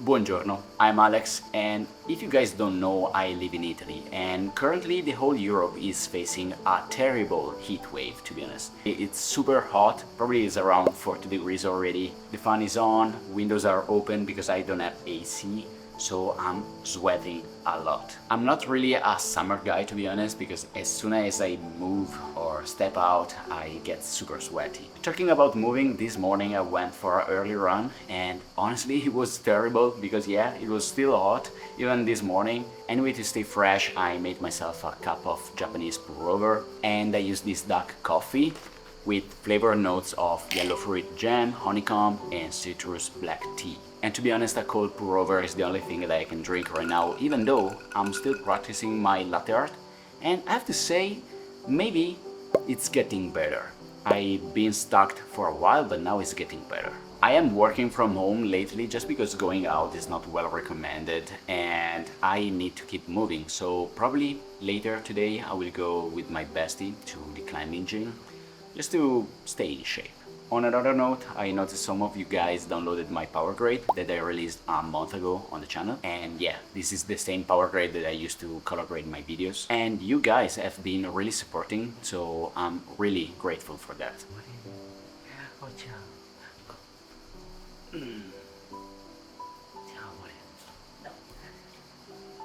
Buongiorno, I'm Alex, and if you guys don't know, I live in Italy, and currently the whole Europe is facing a terrible heat wave, to be honest. It's super hot, probably is around 40 degrees already. The fan is on, windows are open because I don't have AC, so I'm sweating a lot. I'm not really a summer guy, to be honest, because as soon as I move or step out, I get super sweaty. Talking about moving, this morning I went for an early run, and honestly it was terrible because yeah, it was still hot even this morning. Anyway, to stay fresh, I made myself a cup of Japanese pour-over, and I used this dark coffee with flavor notes of yellow fruit jam, honeycomb, and citrus black tea. And to be honest, a cold pour-over is the only thing that I can drink right now, even though I'm still practicing my latte art. And I have to say, maybe it's getting better. I've been stuck for a while, but now it's getting better. I am working from home lately just because going out is not well recommended and I need to keep moving. So probably later today I will go with my bestie to the climbing gym just to stay in shape. On another note, I noticed some of you guys downloaded my power grade that I released a month ago on the channel. And yeah, this is the same power grade that I used to color grade my videos. And you guys have been really supporting, so I'm really grateful for that.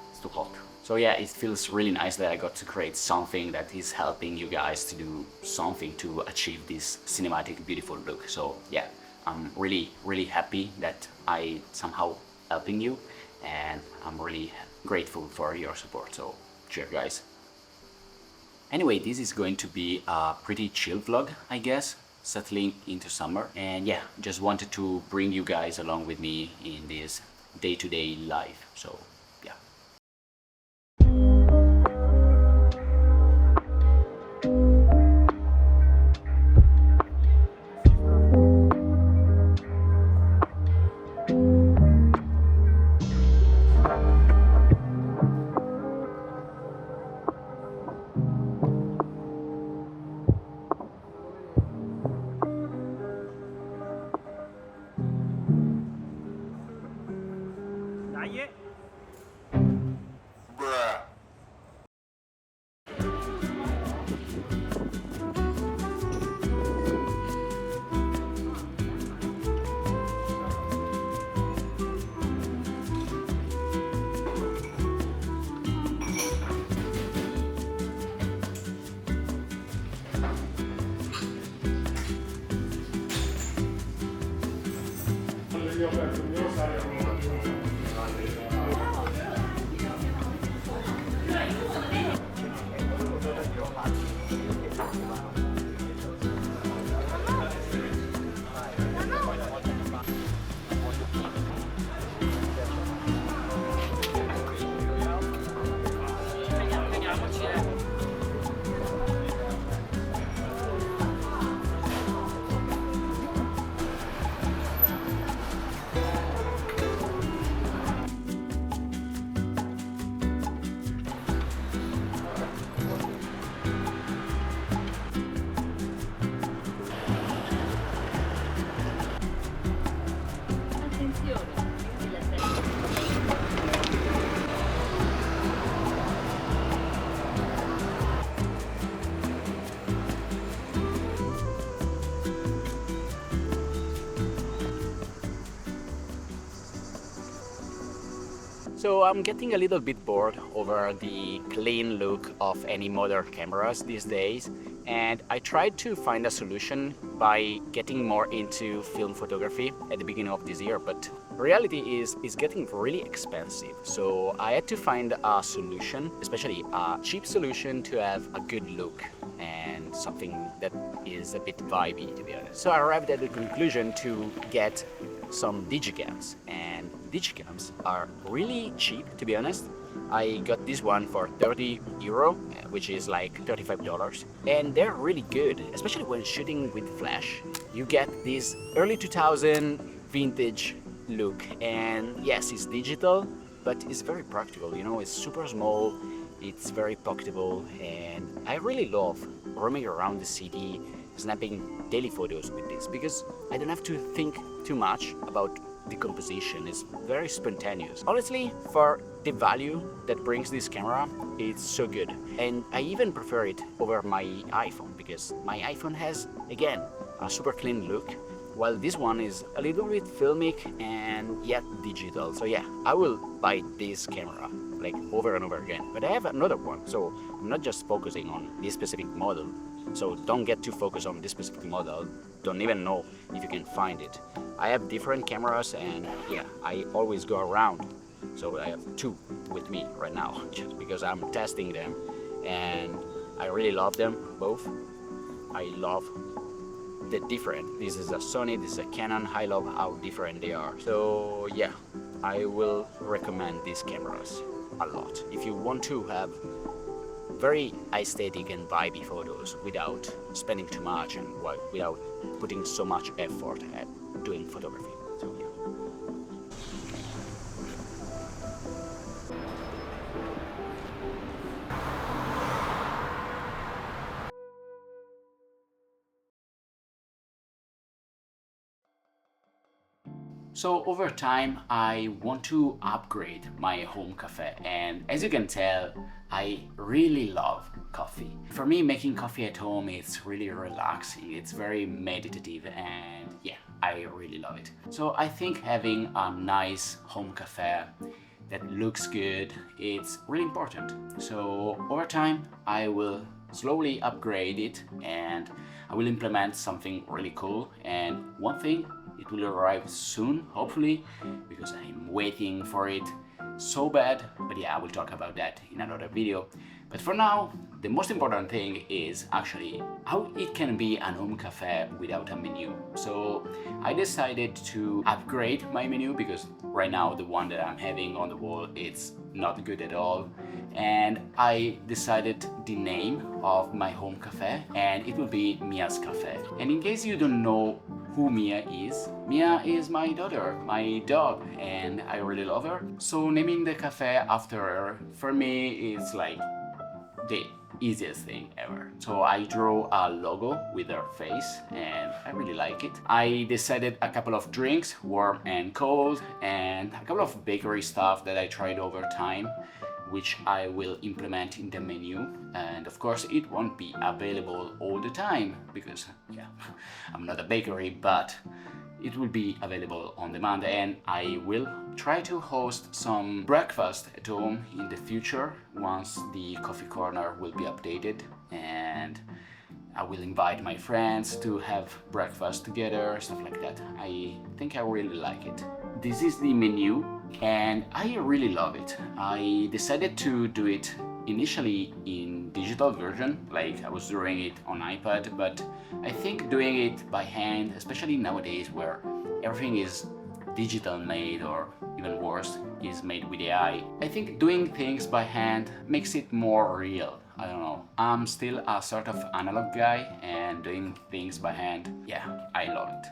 It's too hot. So yeah, it feels really nice that I got to create something that is helping you guys to do something to achieve this cinematic, beautiful look. So yeah, I'm really happy that I somehow helping you, and I'm really grateful for your support. So cheers, guys. Anyway, this is going to be a pretty chill vlog, I guess, settling into summer. And yeah, just wanted to bring you guys along with me in this day-to-day life. So yeah. So I'm getting a little bit bored over the clean look of any modern cameras these days, and I tried to find a solution by getting more into film photography at the beginning of this year, but reality is it's getting really expensive. So I had to find a solution, especially a cheap solution, to have a good look and something that is a bit vibey, to be honest. So I arrived at the conclusion to get some digicams, and digicams are really cheap, to be honest. I got this one for 30 euro, which is like $35. And they're really good, especially when shooting with flash. You get this early 2000 vintage look, and yes, it's digital, but it's very practical, you know, it's super small, it's very pocketable, and I really love roaming around the city, snapping daily photos with this, because I don't have to think too much about the composition. It's very spontaneous. Honestly, for the value that brings this camera, it's so good. And I even prefer it over my iPhone, because my iPhone has, again, a super clean look, while this one is a little bit filmic and yet digital. So yeah, I will buy this camera like over and over again. But I have another one, so I'm not just focusing on this specific model. So don't get too focused on this specific model. Don't even know if you can find it. I have different cameras, and yeah, I always go around. So I have two with me right now, just because I'm testing them, and I really love them both. I love the different. This is a Sony, this is a Canon. I love how different they are. So yeah, I will recommend these cameras a lot. If you want to have very aesthetic and vibey photos without spending too much and without putting so much effort at doing photography. So yeah. So over time, I want to upgrade my home cafe, and as you can tell, I really love coffee. For me, making coffee at home, it's really relaxing, it's very meditative, and yeah, I really love it. So I think having a nice home cafe that looks good, it's really important. So over time, I will slowly upgrade it, and I will implement something really cool. And one thing, it will arrive soon, hopefully, because I'm waiting for it so bad. But yeah, I will talk about that in another video. But for now, the most important thing is actually how it can be an home cafe without a menu. So I decided to upgrade my menu, because right now the one that I'm having on the wall, it's not good at all. And I decided the name of my home cafe, and it will be Mia's Cafe. And in case you don't know who Mia is my daughter, my dog, and I really love her. So naming the cafe after her, for me, is like the easiest thing ever. So I drew a logo with her face, and I really like it. I decided a couple of drinks, warm and cold, and a couple of bakery stuff that I tried over time, which I will implement in the menu. And of course, it won't be available all the time, because yeah, I'm not a bakery, but it will be available on demand, and I will try to host some breakfast at home in the future once the coffee corner will be updated, and I will invite my friends to have breakfast together, stuff like that. I think I really like it. This is the menu, and I really love it. I decided to do it initially in digital version, like I was doing it on iPad, but I think doing it by hand, especially nowadays where everything is digital made, or even worse, is made with AI, I think doing things by hand makes it more real. I don't know. I'm still a sort of analog guy, and doing things by hand, yeah, I love it.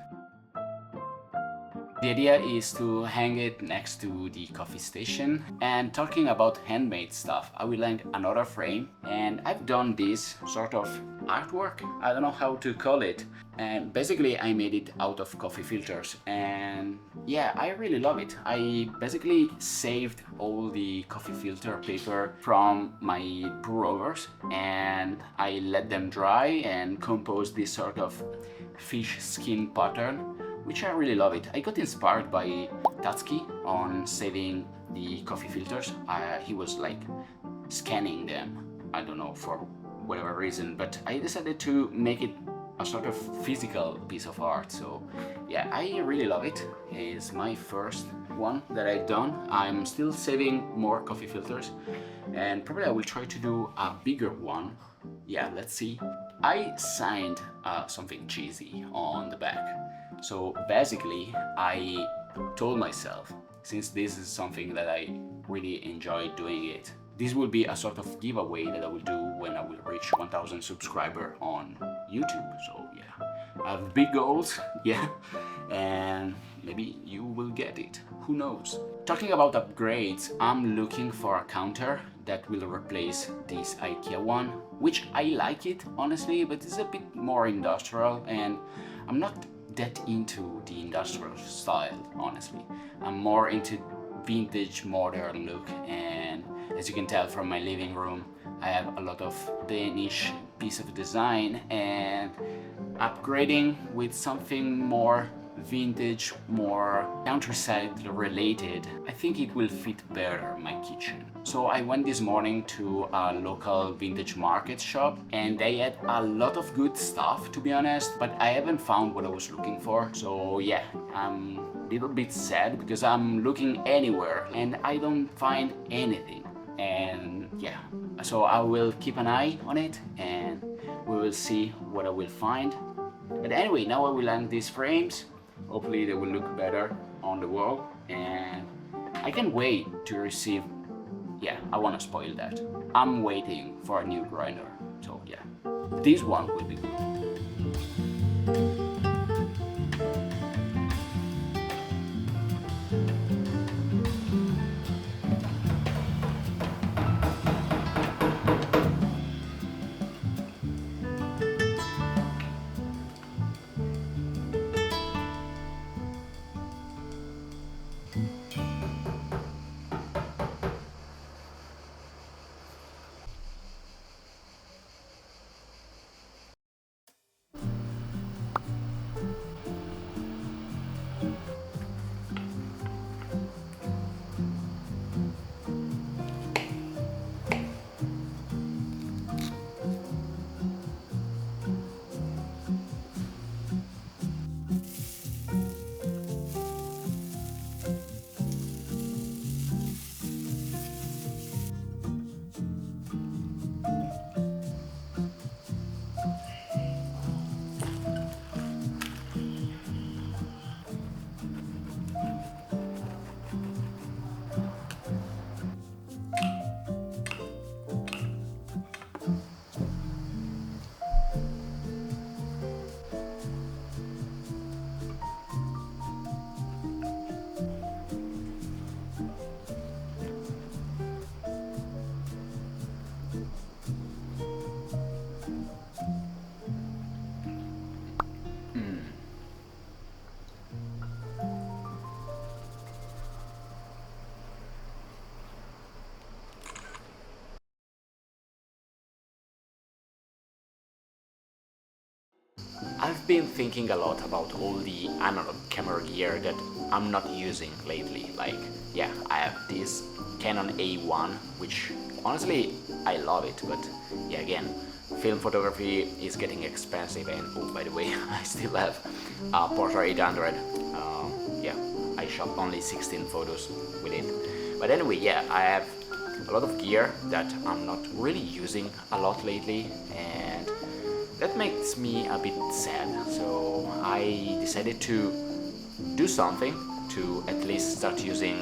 The idea is to hang it next to the coffee station. And talking about handmade stuff, I will hang another frame, and I've done this sort of artwork, I don't know how to call it, and basically I made it out of coffee filters, and yeah, I really love it. I basically saved all the coffee filter paper from my pour overs, and I let them dry and compose this sort of fish skin pattern, which I really love it. I got inspired by Tatsuki on saving the coffee filters. He was like scanning them, I don't know, for whatever reason, but I decided to make it a sort of physical piece of art. So yeah, I really love it. It's my first one that I've done. I'm still saving more coffee filters, and probably I will try to do a bigger one. Yeah, let's see. I signed something cheesy on the back. So basically, I told myself, since this is something that I really enjoy doing it this will be a sort of giveaway that I will do when I will reach 1000 subscribers on YouTube. So yeah, I have big goals, yeah, and maybe you will get it, who knows. Talking about upgrades, I'm looking for a counter that will replace this IKEA one, which I like it honestly, but it's a bit more industrial and I'm not that into the industrial style honestly. I'm more into vintage modern look, and as you can tell from my living room, I have a lot of Danish piece of design, and upgrading with something more vintage, more countryside related, I think it will fit better my kitchen. So I went this morning to a local vintage market shop and they had a lot of good stuff, to be honest, but I haven't found what I was looking for. So yeah, I'm a little bit sad because I'm looking anywhere and I don't find anything. And yeah, so I will keep an eye on it and we will see what I will find. But anyway, now I will hang these frames. Hopefully they will look better on the wall, and I can't wait to receive, yeah, I want to spoil that. I'm waiting for a new grinder, so yeah, this one will be good. I've been thinking a lot about all the analog camera gear that I'm not using lately. Like, yeah, I have this Canon A1, which honestly I love it, but yeah, again, film photography is getting expensive, and oh, by the way, I still have a Portra 800. Yeah, I shot only 16 photos with it. But anyway, yeah, I have a lot of gear that I'm not really using a lot lately, and that makes me a bit sad. So I decided to do something to at least start using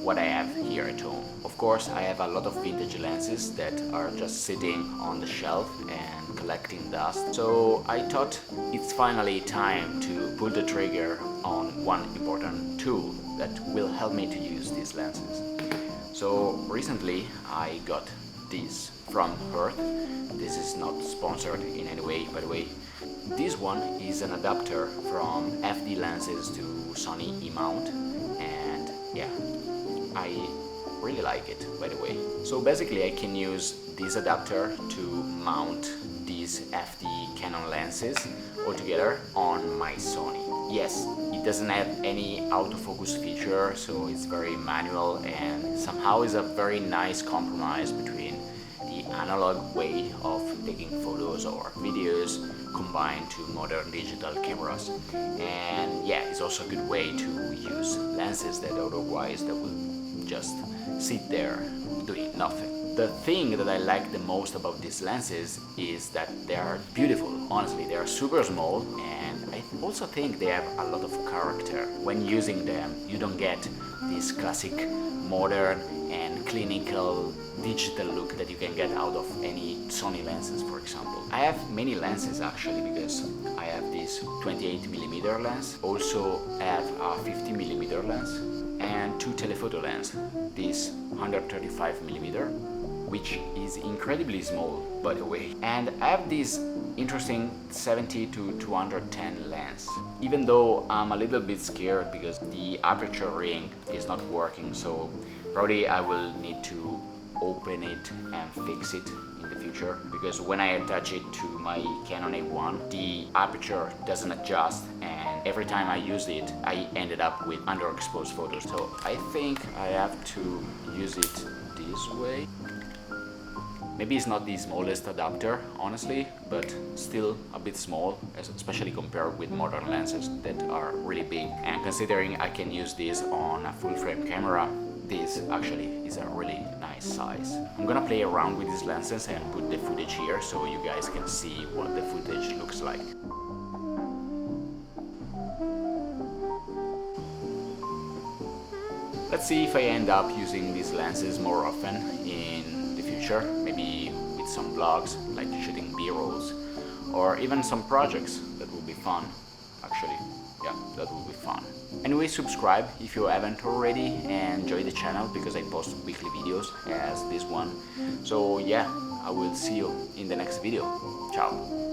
what I have here at home. Of course, I have a lot of vintage lenses that are just sitting on the shelf and collecting dust. So I thought it's finally time to pull the trigger on one important tool that will help me to use these lenses. So recently I got this from Earth. This is not sponsored in any way, by the way. This one is an adapter from FD lenses to Sony E-mount, and yeah, I really like it, by the way. So basically I can use this adapter to mount these FD Canon lenses all together on my Sony. Yes, it doesn't have any autofocus feature, so it's very manual, and somehow is a very nice compromise between the analog way of taking photos or videos combined to modern digital cameras. And yeah, it's also a good way to use lenses that otherwise that will just sit there doing nothing. The thing that I like the most about these lenses is that they are beautiful. Honestly, they are super small, and I also think they have a lot of character. When using them, you don't get this classic modern and clinical digital look that you can get out of any Sony lenses, for example. I have many lenses actually, because I have this 28mm lens, also have a 50mm lens, and two telephoto lens, this 135mm, which is incredibly small by the way, and I have this interesting 70 to 210 lens. Even though I'm a little bit scared because the aperture ring is not working, so probably I will need to open it and fix it in the future, because when I attach it to my Canon A1 the aperture doesn't adjust, and every time I used it I ended up with underexposed photos. So I think I have to use it this way. Maybe it's not the smallest adapter, honestly, but still a bit small, especially compared with modern lenses that are really big. And considering I can use this on a full frame camera, this actually is a really nice size. I'm gonna play around with these lenses and put the footage here so you guys can see what the footage looks like. Let's see if I end up using these lenses more often in the future, maybe with some vlogs, like shooting B-rolls, or even some projects. That would be fun, actually. Yeah, that would be fun. Anyway, subscribe if you haven't already, and enjoy the channel because I post weekly videos as this one. So yeah, I will see you in the next video. Ciao!